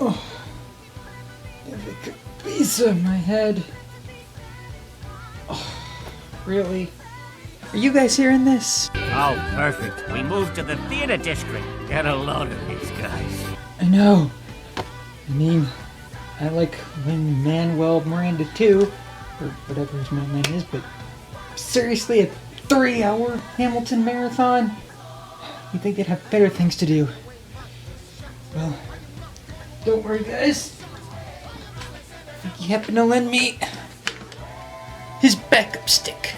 Oh, if it could be so my head. Oh, really? Are you guys hearing this? Oh, perfect. We moved to the theater district. Get a load of these guys. I know. I mean, I like Lin-Manuel Miranda too, or whatever his middle name is, but seriously, a 3-hour Hamilton marathon? You'd think they'd have better things to do. Well, don't worry, guys. I think he happened to lend me his backup stick.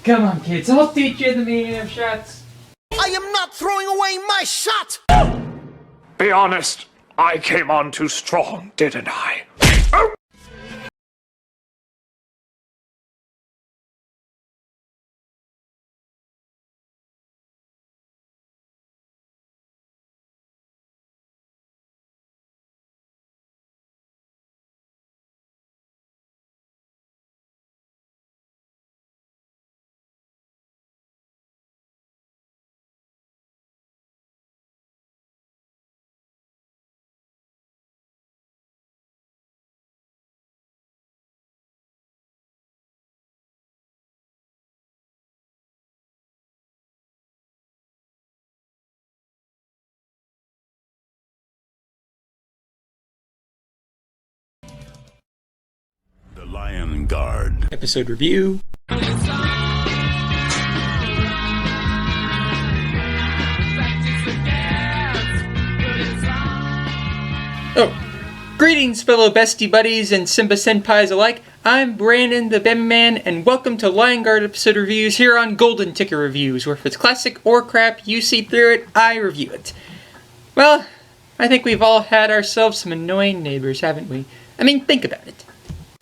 Come on, kids, I'll teach you the meaning of shots. I am not throwing away my shot! Be honest, I came on too strong, didn't I? Oh! The Lion Guard. Episode review. Oh, greetings fellow bestie buddies and Simba senpais alike. I'm Brandon the Bambi Man, and welcome to Lion Guard episode reviews here on Golden Ticket Reviews, where if it's classic or crap, you see through it, I review it. Well, I think we've all had ourselves some annoying neighbors, haven't we? I mean, think about it.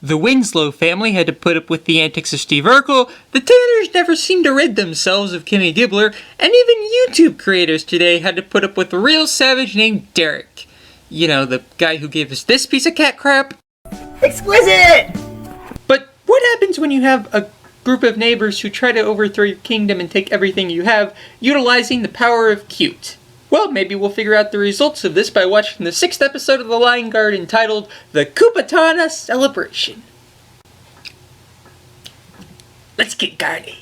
The Winslow family had to put up with the antics of Steve Urkel, the Taylors never seemed to rid themselves of Kimmy Gibbler, and even YouTube creators today had to put up with a real savage named Derek. You know, the guy who gave us this piece of cat crap. Exquisite! But what happens when you have a group of neighbors who try to overthrow your kingdom and take everything you have, utilizing the power of cute? Well, maybe we'll figure out the results of this by watching the 6th episode of The Lion Guard entitled The Kupatana Celebration. Let's get guardy.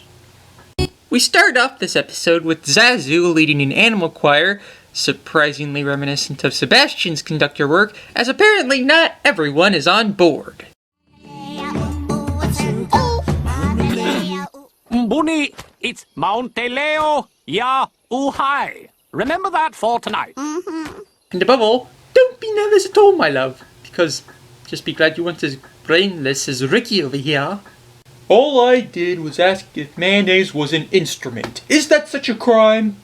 We start off this episode with Zazu leading an animal choir, surprisingly reminiscent of Sebastian's conductor work, as apparently not everyone is on board. Mbuni, it's Mount Leo, ya uhai. Remember that for tonight. And above all, don't be nervous at all, my love, because just be glad you weren't as brainless as Ricky over here. All I did was ask if mayonnaise was an instrument. Is that such a crime?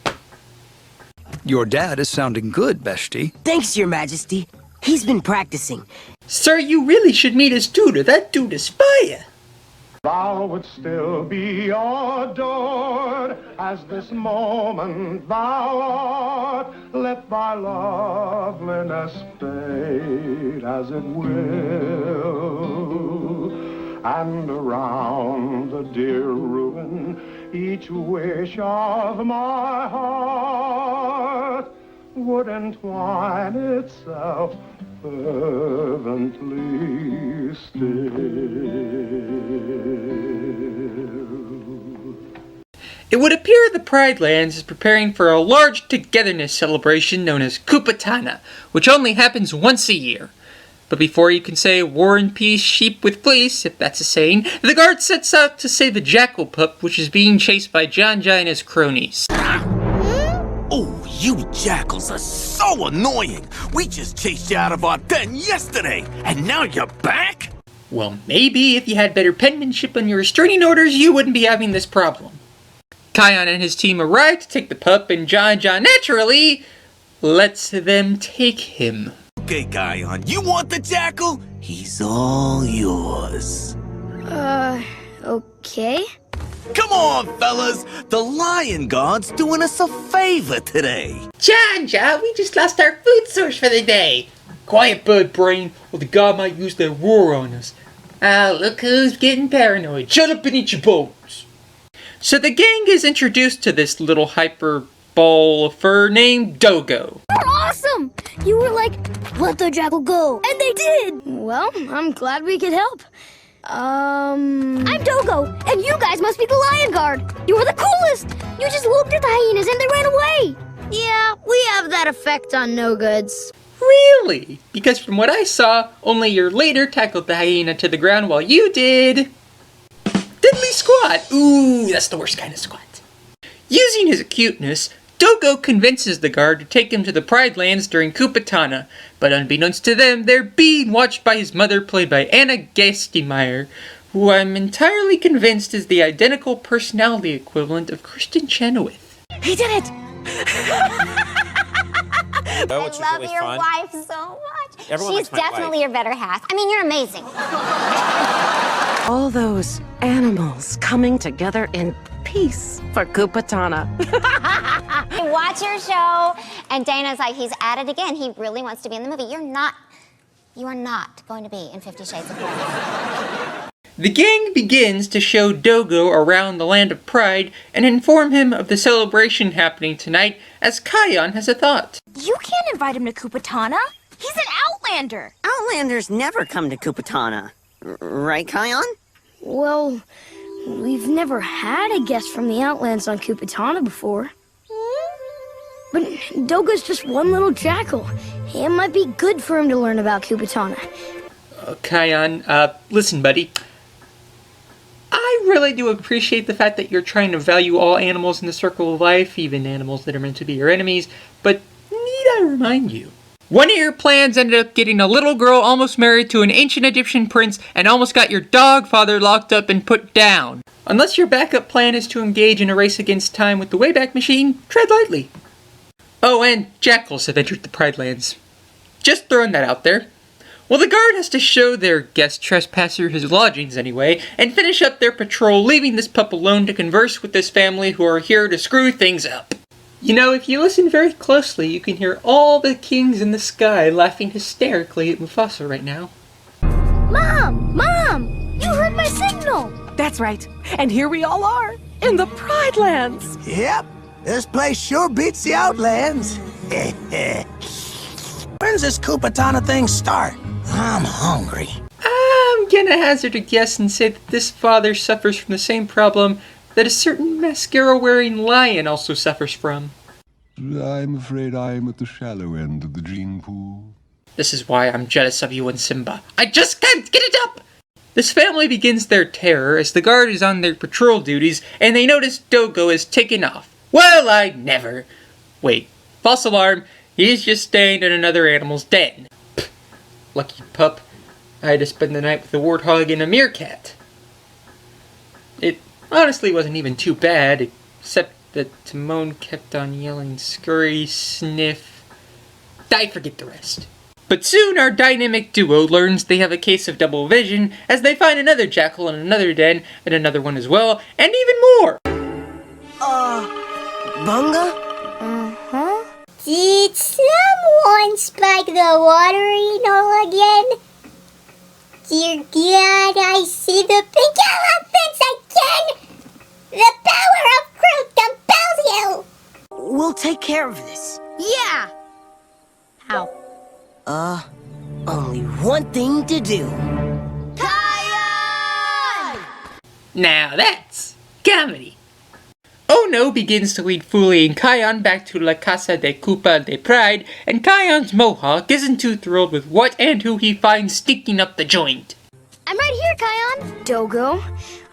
Your dad is sounding good, Beshti. Thanks, Your Majesty. He's been practicing. Sir, you really should meet his tutor. That dude is fire. Thou would still be adored as this moment thou art. Let thy loveliness fade as it will. And around the dear ruin, each wish of my heart would entwine itself fervently still. It would appear the Pride Lands is preparing for a large togetherness celebration known as Kupatana, which only happens once a year. But before you can say war and peace, sheep with fleece, if that's a saying, the guard sets out to save a jackal pup which is being chased by John Jai and his cronies. Oh, you jackals are so annoying! We just chased you out of our den yesterday, and now you're back? Well, maybe if you had better penmanship on your restraining orders, you wouldn't be having this problem. Kion and his team arrive to take the pup, and John naturally lets them take him. Okay, Kion, you want the jackal? He's all yours. Okay. Come on, fellas! The Lion Guard's doing us a favor today. John, we just lost our food source for the day. Quiet, bird brain, or the guard might use their roar on us. Ah, look who's getting paranoid. Shut up and eat your bones. So the gang is introduced to this little hyper ball of fur named Dogo. We're awesome! You were like, let the jackal go. And they did. Well, I'm glad we could help. I'm Dogo, and you guys must be the Lion Guard. You were the coolest. You just looked at the hyenas and they ran away. Yeah, we have that effect on no goods. Really? Because from what I saw, only your leader tackled the hyena to the ground while you did... diddly squat. Ooh, that's the worst kind of squat. Using his acuteness, Dogo convinces the guard to take him to the Pride Lands during Kupatana, but unbeknownst to them, they're being watched by his mother, played by Anna Gastemeyer, who I'm entirely convinced is the identical personality equivalent of Kristen Chenoweth. He did it! I love your wife so much. She's definitely your better half. I mean, you're amazing. All those animals coming together in peace for Kupatana. I watch your show, and Dana's like, he's at it again. He really wants to be in the movie. You are not going to be in 50 Shades of Grey. The gang begins to show Dogo around the Land of Pride and inform him of the celebration happening tonight, as Kion has a thought. You can't invite him to Kupatana. He's an Outlander. Outlanders never come to Kupatana. Right, Kion? Well, we've never had a guest from the Outlands on Kupatana before. But Dogo's just one little jackal. It might be good for him to learn about Kupatana. Kion, listen, buddy. I really do appreciate the fact that you're trying to value all animals in the circle of life, even animals that are meant to be your enemies, but need I remind you? One of your plans ended up getting a little girl almost married to an ancient Egyptian prince and almost got your dog father locked up and put down. Unless your backup plan is to engage in a race against time with the Wayback Machine, tread lightly. Oh, and jackals have entered the Pride Lands. Just throwing that out there. Well, the guard has to show their guest trespasser his lodgings anyway, and finish up their patrol, leaving this pup alone to converse with this family who are here to screw things up. You know, if you listen very closely, you can hear all the kings in the sky laughing hysterically at Mufasa right now. Mom! Mom! You heard my signal! That's right. And here we all are, in the Pride Lands. Yep, this place sure beats the Outlands. When's this Kupatana thing start? I'm hungry. I'm gonna hazard a guess and say that this father suffers from the same problem that a certain mascara-wearing lion also suffers from. I'm afraid I'm at the shallow end of the gene pool. This is why I'm jealous of you and Simba. I just can't get it up! This family begins their terror as the guard is on their patrol duties and they notice Dogo is taken off. Well, I never. Wait, false alarm. He's just staying in another animal's den. Pfft, lucky pup. I had to spend the night with a warthog and a meerkat. It honestly wasn't even too bad, except that Timon kept on yelling scurry, sniff. I forget the rest. But soon our dynamic duo learns they have a case of double vision as they find another jackal in another den and another one as well, and even more. Bunga? Did someone spike the watering hole again? Dear God, I see the pink elephants again! The power of Groot compels you! We'll take care of this. Yeah! How? Only one thing to do. Kion! Now that's comedy. Oh No begins to lead Fuli and Kion back to La Casa de Kupa de Pride, and Kion's mohawk isn't too thrilled with what and who he finds stinking up the joint. I'm right here, Kion. Dogo,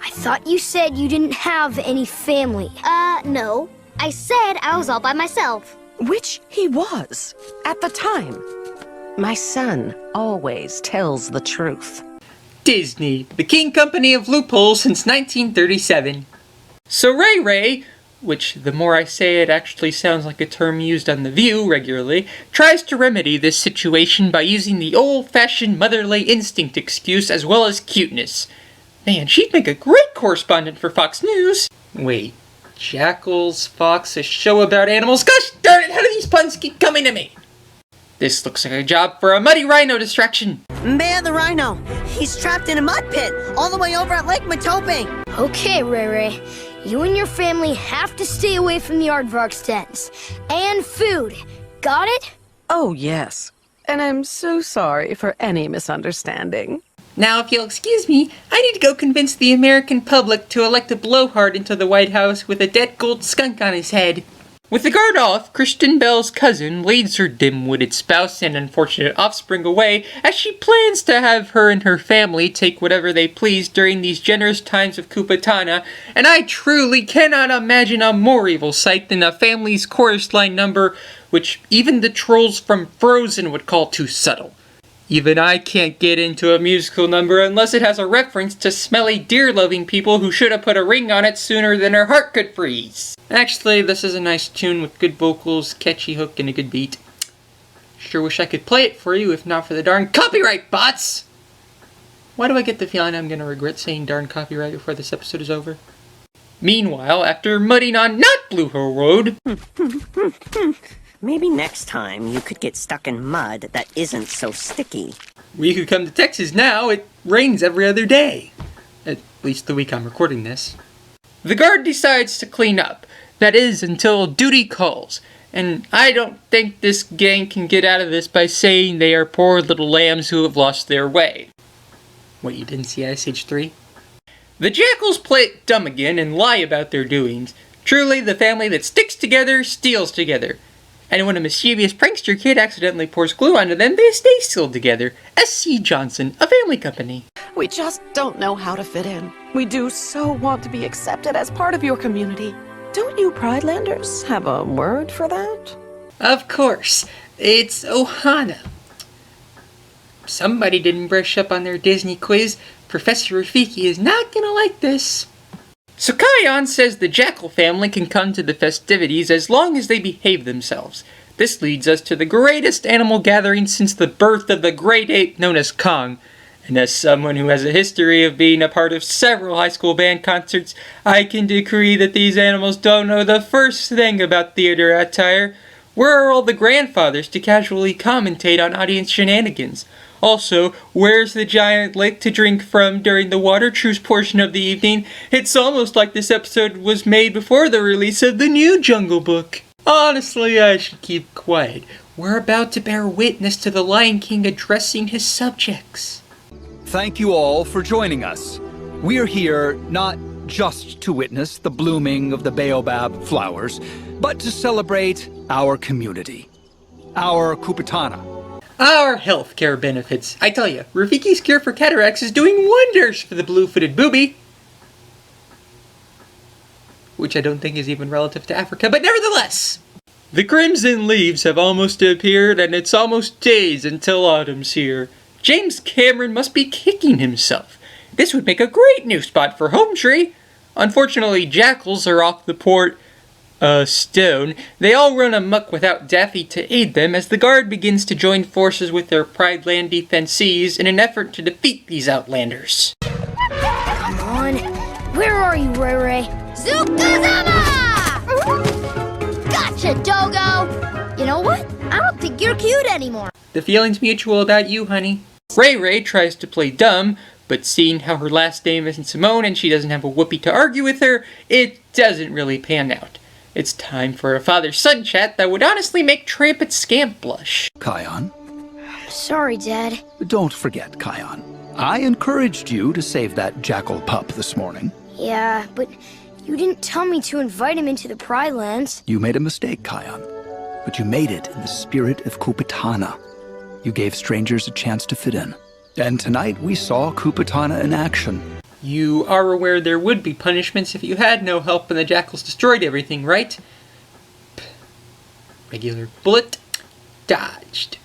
I thought you said you didn't have any family. No. I said I was all by myself. Which he was, at the time. My son always tells the truth. Disney, the king company of loopholes since 1937. So Ray Ray, which the more I say it actually sounds like a term used on The View regularly, tries to remedy this situation by using the old-fashioned motherly instinct excuse as well as cuteness. Man, she'd make a great correspondent for Fox News. Wait, Jackals, Fox, a show about animals? Gosh darn it, how do these puns keep coming to me? This looks like a job for a muddy rhino distraction. Man, the rhino. He's trapped in a mud pit all the way over at Lake Matope. Okay, Ray Ray. You and your family have to stay away from the aardvark's dens. And food. Got it? Oh, yes. And I'm so sorry for any misunderstanding. Now, if you'll excuse me, I need to go convince the American public to elect a blowhard into the White House with a dead gold skunk on his head. With the guard off, Kristen Bell's cousin leads her dim-witted spouse and unfortunate offspring away as she plans to have her and her family take whatever they please during these generous times of Kupatana, and I truly cannot imagine a more evil sight than a family's chorus line number, which even the trolls from Frozen would call too subtle. Even I can't get into a musical number unless it has a reference to smelly deer-loving people who should have put a ring on it sooner than her heart could freeze. Actually, this is a nice tune with good vocals, catchy hook, and a good beat. Sure wish I could play it for you if not for the darn copyright bots! Why do I get the feeling I'm gonna regret saying darn copyright before this episode is over? Meanwhile, after mudding on not Blue Hill Road... Maybe next time you could get stuck in mud that isn't so sticky. We could come to Texas now. It rains every other day. At least the week I'm recording this. The guard decides to clean up. That is, until duty calls. And I don't think this gang can get out of this by saying they are poor little lambs who have lost their way. What, you didn't see Ice Age 3? The jackals play it dumb again and lie about their doings. Truly, the family that sticks together steals together. And when a mischievous prankster kid accidentally pours glue onto them, they stay still together. S.C. Johnson, A Family Company. We just don't know how to fit in. We do so want to be accepted as part of your community. Don't you Pridelanders have a word for that? Of course. It's Ohana. Somebody didn't brush up on their Disney quiz. Professor Rafiki is not gonna like this. So Kion says the Jackal family can come to the festivities as long as they behave themselves. This leads us to the greatest animal gathering since the birth of the great ape known as Kong. And as someone who has a history of being a part of several high school band concerts, I can decree that these animals don't know the first thing about theater attire. Where are all the grandfathers to casually commentate on audience shenanigans? Also, where's the giant lake to drink from during the water truce portion of the evening? It's almost like this episode was made before the release of the new Jungle Book. Honestly, I should keep quiet. We're about to bear witness to the Lion King addressing his subjects. Thank you all for joining us. We're here not just to witness the blooming of the baobab flowers, but to celebrate our community, our Kupatana. Our healthcare benefits. I tell you, Rafiki's cure for cataracts is doing wonders for the blue-footed booby. Which I don't think is even relative to Africa, but nevertheless. The crimson leaves have almost appeared, and it's almost days until autumn's here. James Cameron must be kicking himself. This would make a great new spot for Home Tree. Unfortunately, jackals are off the port stone. They all run amok without Daffy to aid them as the guard begins to join forces with their Prideland defensees in an effort to defeat these outlanders. Come on. Where are you, Ray Ray? Zukazama! Gotcha, Dogo! You know what? I don't think you're cute anymore. The feeling's mutual about you, honey. Ray Ray tries to play dumb, but seeing how her last name isn't Simone and she doesn't have a whoopee to argue with her, it doesn't really pan out. It's time for a father-son chat that would honestly make Trampet Scamp blush. Kion? Sorry, Dad. Don't forget, Kion. I encouraged you to save that jackal pup this morning. Yeah, but you didn't tell me to invite him into the Pride Lands. You made a mistake, Kion. But you made it in the spirit of Kupatana. You gave strangers a chance to fit in. And tonight we saw Kupatana in action. You are aware there would be punishments if you had no help and the jackals destroyed everything, right? Regular bullet. Dodged.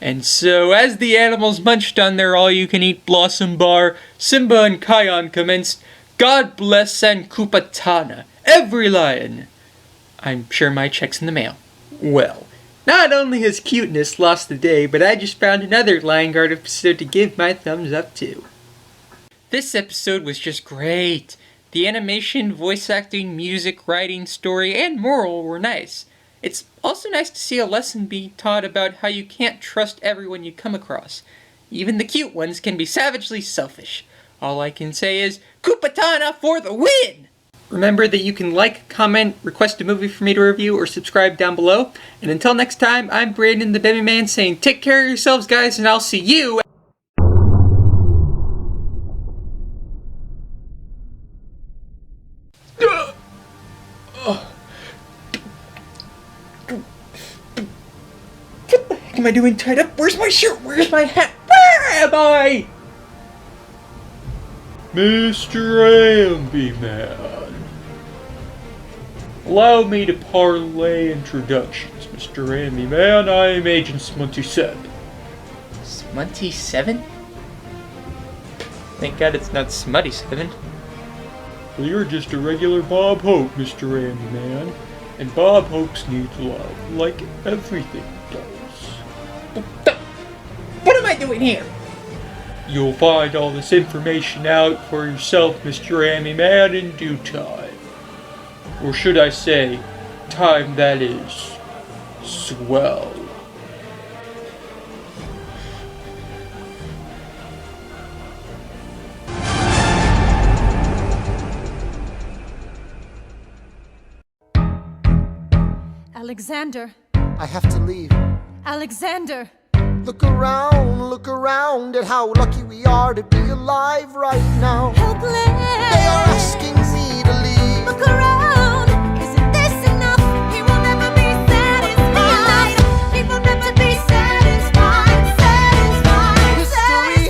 And so, as the animals munched on their all-you-can-eat blossom bar, Simba and Kion commenced, "God bless and Kupatana, every lion." I'm sure my check's in the mail. Well, not only has cuteness lost the day, but I just found another Lion Guard episode to give my thumbs up to. This episode was just great. The animation, voice acting, music, writing, story, and moral were nice. It's also nice to see a lesson being taught about how you can't trust everyone you come across. Even the cute ones can be savagely selfish. All I can say is, Kupatana for the win! Remember that you can like, comment, request a movie for me to review, or subscribe down below. And until next time, I'm Brandon the Bambi Man saying take care of yourselves, guys, and I'll see you. What the heck am I doing tied up? Where's my shirt? Where's my hat? Where am I? Mr. Bambi Man. Allow me to parlay introductions, Mr. Bambi Man. I'm Agent Smunty7. Smunty7? Thank God it's not Smutty7. Well, you're just a regular Bob Hope, Mr. Bambi Man. And Bob Hopes needs love, like everything does. What am I doing here? You'll find all this information out for yourself, Mr. Bambi Man, in due time. Or should I say, time that is swell. Alexander. I have to leave. Alexander. Look around at how lucky we are to be alive right now. Helpless. They are asking me to leave. Look around. Isn't this enough? He will never be satisfied. He will never be satisfied. Satisfied. History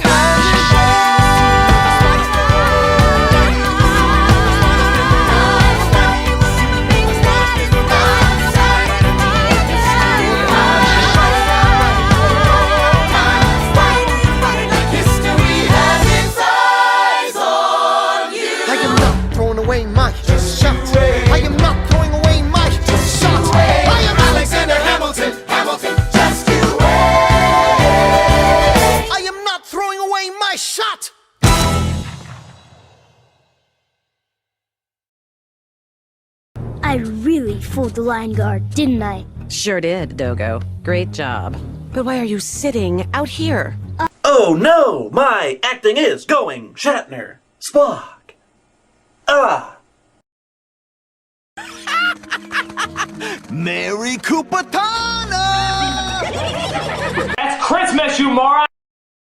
I really fooled the Lion Guard, didn't I? Sure did, Dogo. Great job. But why are you sitting out here? Oh no! My acting is going Shatner. Spock. Ah! Merry Kupatana! That's Christmas, you moron!